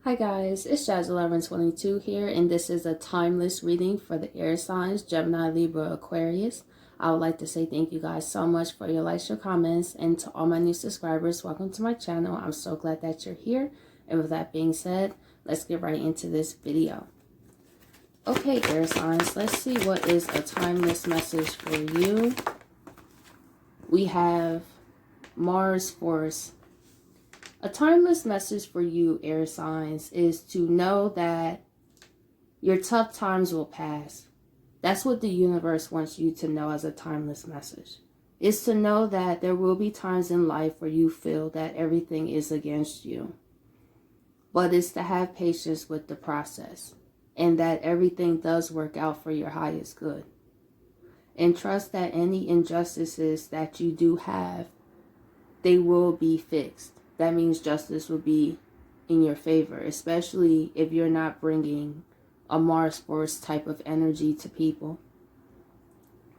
Hi guys, it's Jazz1122 here, and this is a timeless reading for the air signs, Gemini, Libra, Aquarius. I would like to say thank you guys so much for your likes, your comments, and to all my new subscribers, welcome to my channel. I'm so glad that you're here, and with that being said, let's get right into this video. Okay, air signs, let's see what is a timeless message for you. We have Mars Force. A timeless message for you, air signs, is to know that your tough times will pass. That's what the universe wants you to know as a timeless message. Is to know that there will be times in life where you feel that everything is against you. But it's to have patience with the process and that everything does work out for your highest good. And trust that any injustices that you do have, they will be fixed. That means justice will be in your favor, especially if you're not bringing a Mars Force type of energy to people.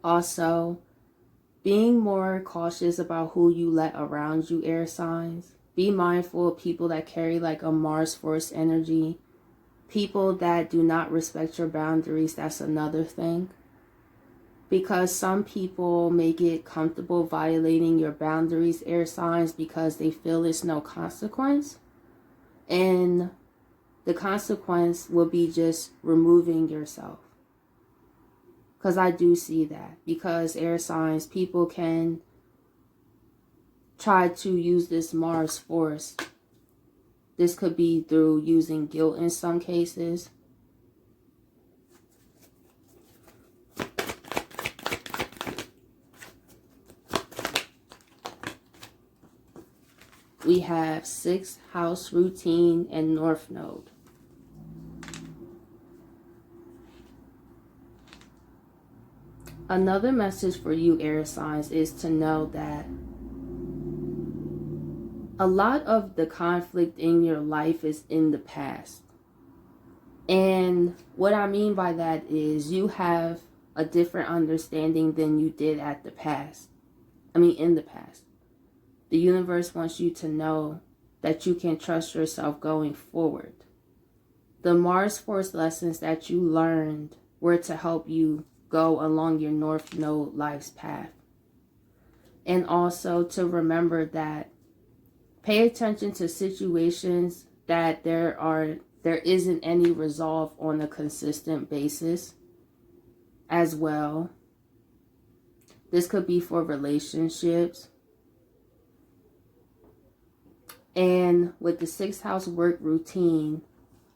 Also, being more cautious about who you let around you, air signs. Be mindful of people that carry like a Mars Force energy. People that do not respect your boundaries, that's another thing. Because some people may get comfortable violating your boundaries, air signs, because they feel it's no consequence. And the consequence will be just removing yourself. Because I do see that. Because air signs, people can try to use this Mars Force. This could be through using guilt in some cases. We have 6th house routine and North Node. Another message for you, air signs, is to know that a lot of the conflict in your life is in the past. And what I mean by that is you have a different understanding than you did in the past. The universe wants you to know that you can trust yourself going forward. The Mars Force lessons that you learned were to help you go along your North Node life's path. And also to remember that pay attention to situations that there isn't any resolve on a consistent basis as well. This could be for relationships. And with the 6th house work routine,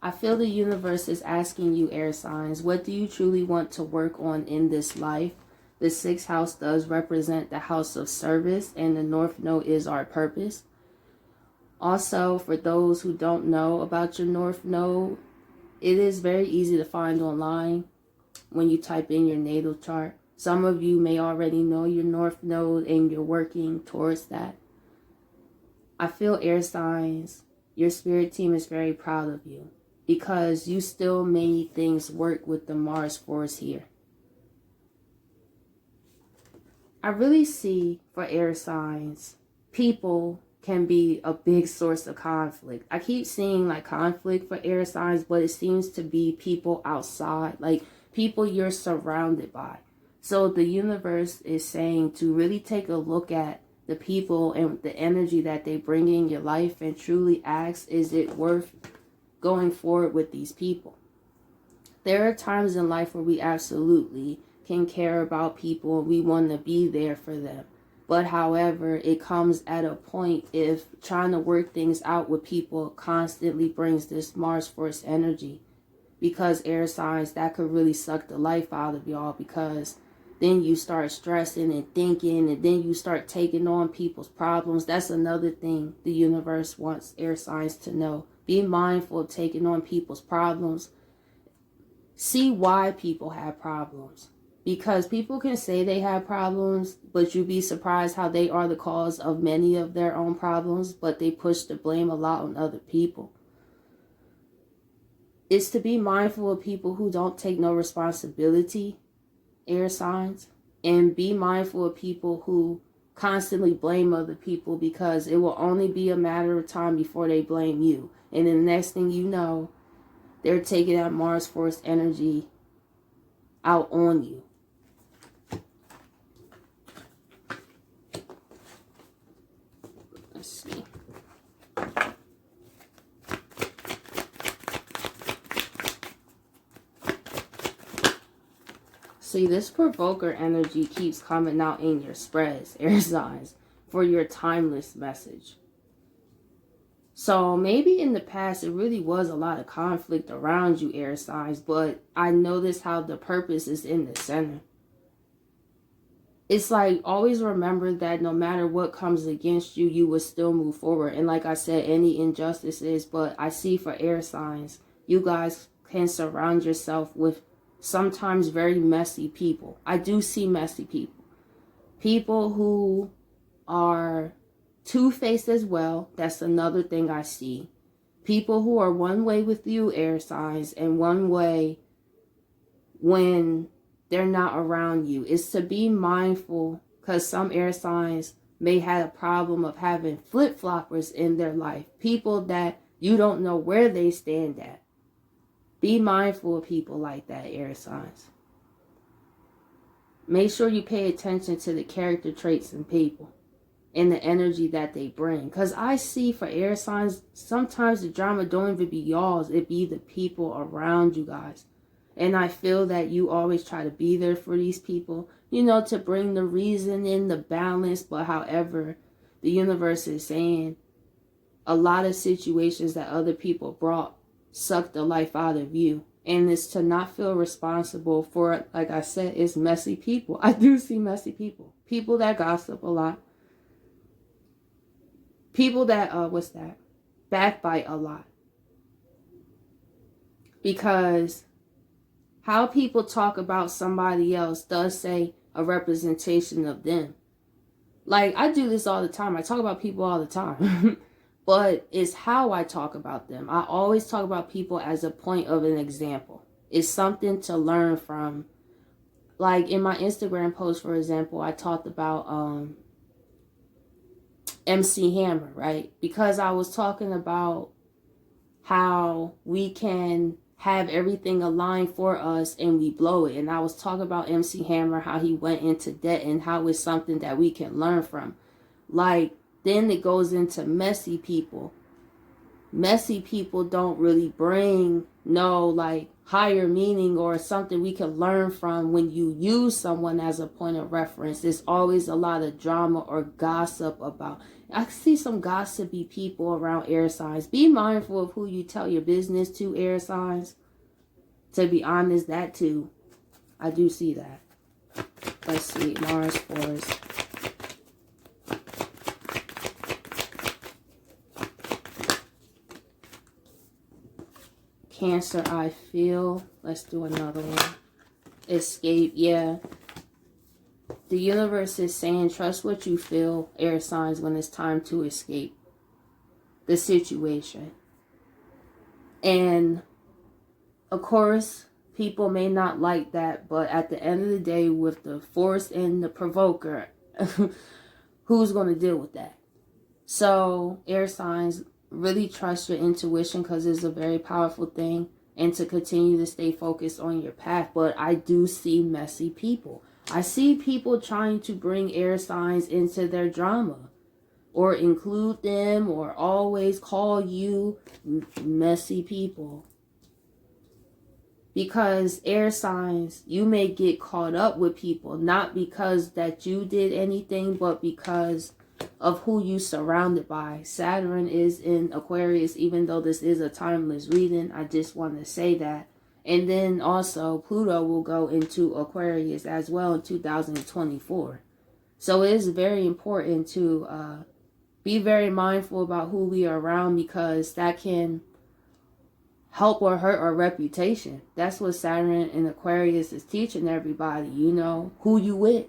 I feel the universe is asking you, air signs, what do you truly want to work on in this life? The 6th house does represent the house of service, and the North Node is our purpose. Also, for those who don't know about your North Node, it is very easy to find online when you type in your natal chart. Some of you may already know your North Node and you're working towards that. I feel, air signs, your spirit team is very proud of you because you still made things work with the Mars Force here. I really see for air signs, people can be a big source of conflict. I keep seeing like conflict for air signs, but it seems to be people outside, like people you're surrounded by. So the universe is saying to really take a look at the people and the energy that they bring in your life and truly ask, is it worth going forward with these people? There are times in life where we absolutely can care about people and we want to be there for them. But however, it comes at a point if trying to work things out with people constantly brings this Mars Force energy. Because air signs, that could really suck the life out of y'all, because then you start stressing and thinking, and then you start taking on people's problems. That's another thing the universe wants air signs to know. Be mindful of taking on people's problems. See why people have problems. Because people can say they have problems, but you'd be surprised how they are the cause of many of their own problems, but they push the blame a lot on other people. It's to be mindful of people who don't take no responsibility, air signs, and be mindful of people who constantly blame other people, because it will only be a matter of time before they blame you. And then the next thing you know, they're taking that Mars force energy out on you. Let's see. See, this provoker energy keeps coming out in your spreads, air signs, for your timeless message. So maybe in the past it really was a lot of conflict around you, air signs, but I notice how the purpose is in the center. It's like, always remember that no matter what comes against you, you will still move forward. And like I said, any injustices, but I see for air signs, you guys can surround yourself with sometimes very messy people. I do see messy people. People who are two-faced as well. That's another thing I see. People who are one way with you, air signs, and one way when they're not around you. Is to be mindful, because some air signs may have a problem of having flip-floppers in their life. People that you don't know where they stand at. Be mindful of people like that, air signs. Make sure you pay attention to the character traits in people and the energy that they bring. Because I see for air signs, sometimes the drama don't even be y'all's. It be the people around you guys. And I feel that you always try to be there for these people, you know, to bring the reason in, the balance. But however, the universe is saying a lot of situations that other people brought suck the life out of you. And it's to not feel responsible for it. Like I said, it's messy people. I do see messy people. People that gossip a lot. People that, backbite a lot. Because how people talk about somebody else does say a representation of them. Like, I do this all the time. I talk about people all the time. But it's how I talk about them. I always talk about people as a point of an example. It's something to learn from. Like in my Instagram post, for example, I talked about MC Hammer, right? Because I was talking about how we can have everything aligned for us and we blow it. And I was talking about MC Hammer, how he went into debt and how it's something that we can learn from. Like, then it goes into messy people. Messy people don't really bring no like higher meaning or something we can learn from. When you use someone as a point of reference, there's always a lot of drama or gossip about. I see some gossipy people around air signs. Be mindful of who you tell your business to, air signs. To be honest, that too. I do see that. Let's see, Mars force. Cancer, I feel. Let's do another one. Escape, yeah. The universe is saying, trust what you feel, air signs, when it's time to escape the situation. And, of course, people may not like that, but at the end of the day, with the force and the provoker, who's going to deal with that? So, air signs, really trust your intuition, because it's a very powerful thing, and to continue to stay focused on your path. But I do see messy people. I see people trying to bring air signs into their drama or include them or always call you messy people. Because air signs, you may get caught up with people, not because that you did anything, but because of who you surrounded by. Saturn is in Aquarius, even though this is a timeless reading. I just want to say that. And then also Pluto will go into Aquarius as well in 2024. So it is very important to be very mindful about who we are around, because that can help or hurt our reputation. That's what Saturn in Aquarius is teaching everybody, you know, who you with.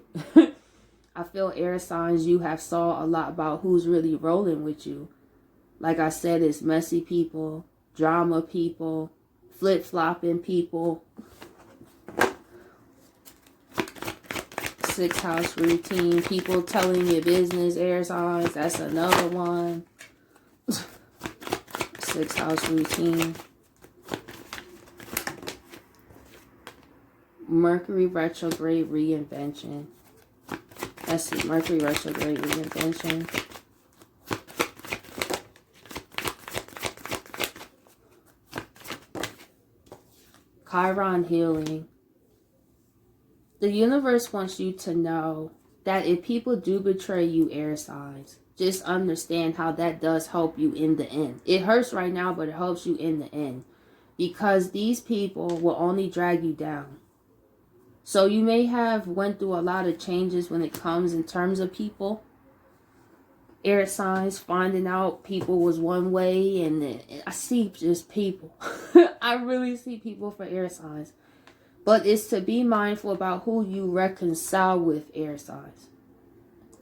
I feel air signs, you have saw a lot about who's really rolling with you. Like I said, it's messy people, drama people, flip-flopping people. 6th house routine. People telling your business, air signs. That's another one. 6th house routine. Mercury retrograde reinvention. Let's see. Mercury retrograde reinvention. Chiron healing. The universe wants you to know that if people do betray you, air signs, just understand how that does help you in the end. It hurts right now, but it helps you in the end. Because these people will only drag you down. So you may have went through a lot of changes when it comes in terms of people. Air signs, finding out people was one way, and I see just people. I really see people for air signs. But it's to be mindful about who you reconcile with, air signs.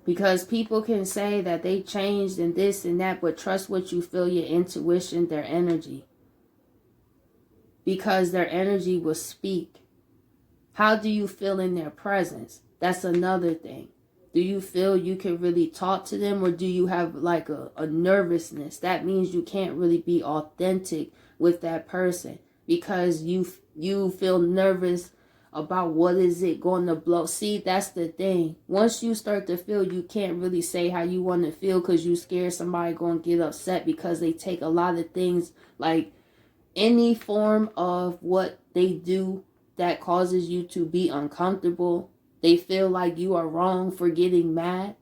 Because people can say that they changed and this and that, but trust what you feel, your intuition, their energy. Because their energy will speak. How do you feel in their presence? That's another thing. Do you feel you can really talk to them, or do you have like a nervousness? That means you can't really be authentic with that person because you feel nervous about what is it going to blow. See, that's the thing. Once you start to feel you can't really say how you want to feel because you scared somebody going to get upset because they take a lot of things, like any form of what they do that causes you to be uncomfortable. They feel like you are wrong for getting mad,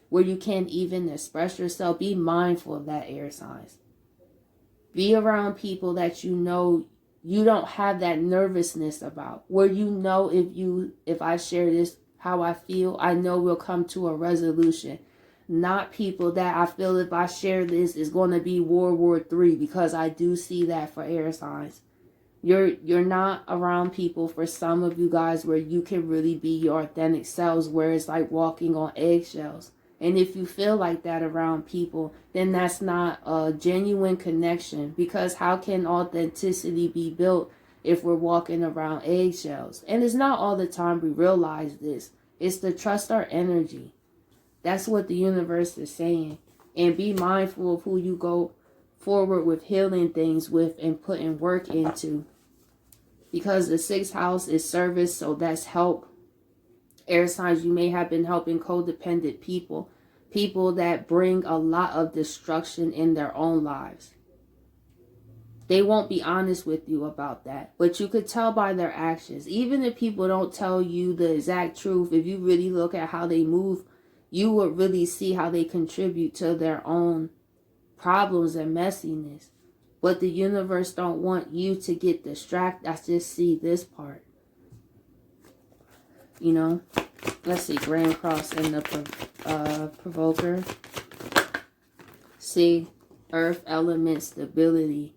where you can't even express yourself. Be mindful of that, air signs. Be around people that you know you don't have that nervousness about, where you know if I share this how I feel, I know we'll come to a resolution. Not people that I feel if I share this is going to be World War III, because I do see that for air signs. You're not around people, for some of you guys, where you can really be your authentic selves, where it's like walking on eggshells. And if you feel like that around people, then that's not a genuine connection, because how can authenticity be built if we're walking around eggshells? And it's not all the time we realize this. It's to trust our energy. That's what the universe is saying. And be mindful of who you go forward with healing things with and putting work into, because the 6th house is service, so that's help. Air signs, you may have been helping codependent people that bring a lot of destruction in their own lives. They won't be honest with you about that, but you could tell by their actions. Even if people don't tell you the exact truth, if you really look at how they move, you would really see how they contribute to their own problems and messiness. But the universe don't want you to get distracted. I just see this part. You know, let's see, Grand Cross in the provoker. See, earth element stability.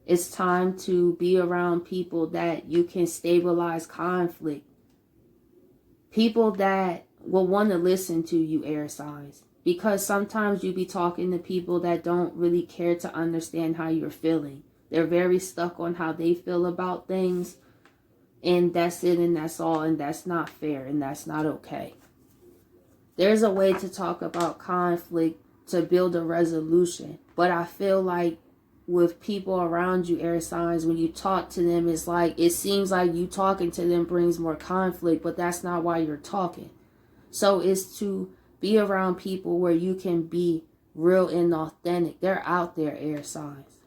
It's time to be around people that you can stabilize conflict. People that will want to listen to you, air signs. Because sometimes you be talking to people that don't really care to understand how you're feeling. They're very stuck on how they feel about things. And that's it and that's all. And that's not fair and that's not okay. There's a way to talk about conflict to build a resolution. But I feel like with people around you, air signs, when you talk to them, it's like, it seems like you talking to them brings more conflict. But that's not why you're talking. So it's to be around people where you can be real and authentic. They're out there, air signs.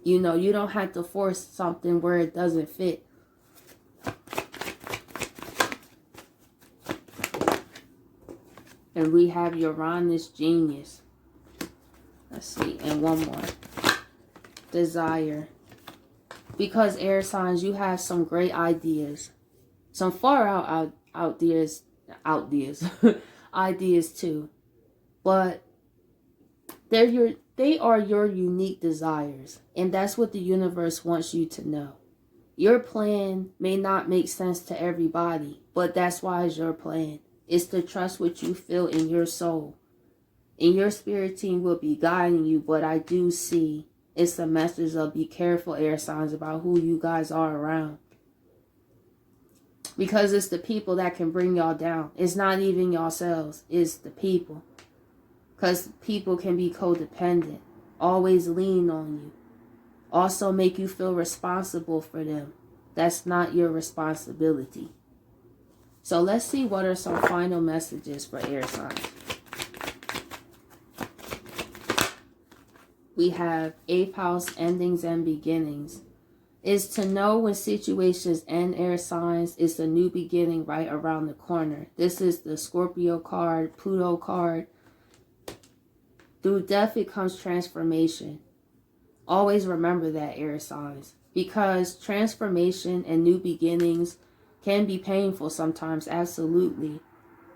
You know, you don't have to force something where it doesn't fit. And we have Uranus genius. Let's see, and one more. Desire. Because air signs, you have some great ideas. Some far out ideas. Ideas too, but they are your unique desires, and that's what the universe wants you to know. Your plan may not make sense to everybody, but that's why it's your plan. It's to trust what you feel in your soul, and your spirit team will be guiding you. But I do see it's a message of be careful, air signs, about who you guys are around. Because it's the people that can bring y'all down. It's not even yourselves. It's the people. Because people can be codependent. Always lean on you. Also make you feel responsible for them. That's not your responsibility. So let's see what are some final messages for air signs. We have 8th house, endings and beginnings. Is to know when situations end, air signs, is a new beginning right around the corner. This is the Scorpio card, Pluto card. Through death, it comes transformation. Always remember that, air signs. Because transformation and new beginnings can be painful sometimes, absolutely.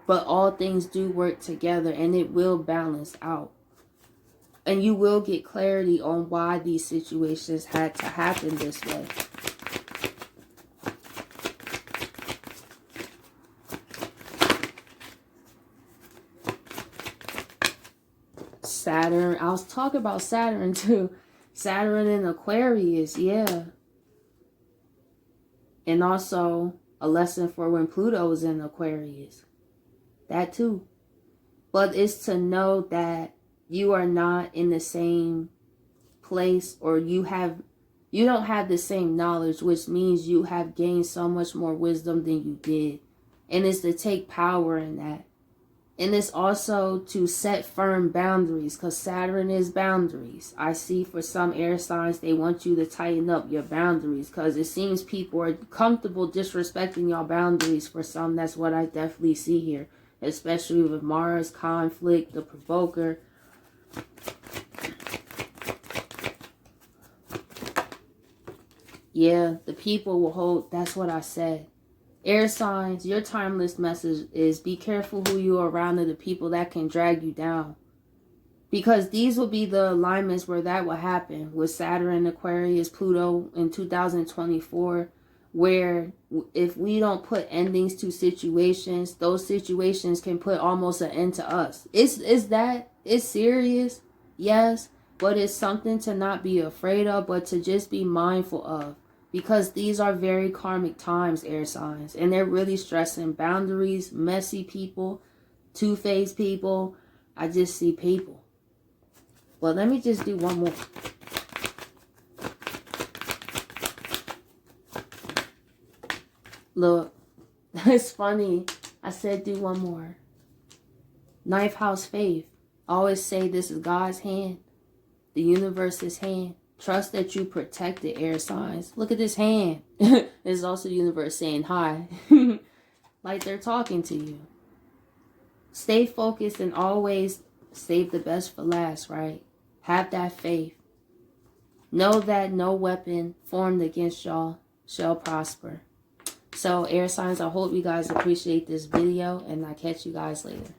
But all things do work together and it will balance out. And you will get clarity on why these situations had to happen this way. Saturn. I was talking about Saturn too. Saturn in Aquarius, yeah. And also a lesson for when Pluto is in Aquarius. That too. But it's to know that you are not in the same place, or you don't have the same knowledge, which means you have gained so much more wisdom than you did. And it's to take power in that. And it's also to set firm boundaries, because Saturn is boundaries. I see for some air signs, they want you to tighten up your boundaries, because it seems people are comfortable disrespecting your boundaries. For some, that's what I definitely see here, especially with Mars, conflict, the provoker. Yeah, the people will hold. That's what I said. Air signs, your timeless message is be careful who you are around and the people that can drag you down. Because these will be the alignments where that will happen with Saturn, Aquarius, Pluto in 2024. Where if we don't put endings to situations, those situations can put almost an end to us. It's serious, yes, but it's something to not be afraid of, but to just be mindful of. Because these are very karmic times, air signs. And they're really stressing boundaries, messy people, two-faced people. I just see people. Well, let me just do one more. Look, it's funny. I said do one more. 9th house, faith. I always say this is God's hand. The universe's hand. Trust that you protect the air signs. Look at this hand. It's also the universe saying hi. Like they're talking to you. Stay focused and always save the best for last, right? Have that faith. Know that no weapon formed against y'all shall prosper. So air signs, I hope you guys appreciate this video, and I'll catch you guys later.